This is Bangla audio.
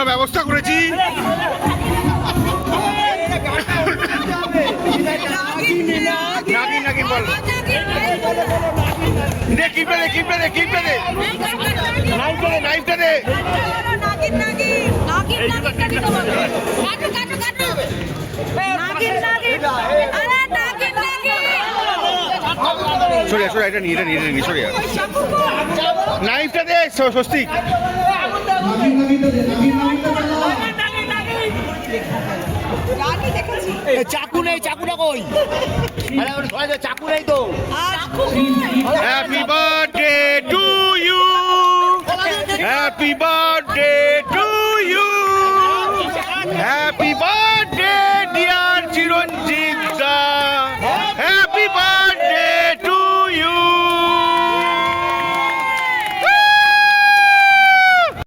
আমরা ব্যবস্থা করেছি। নাগিন নাগিন বল, দে কিপটা দে কিপটা দে কিপটা দে, নাইফটা দে নাইফটা দে। সরে সরে এটা নিয়ে নিয়ে সরে নাইফটা দে স্বস্তিক। চাকু নেই, চাকুটা কই? চাকু নেই তো। Happy birthday to you, happy birthday to you, happy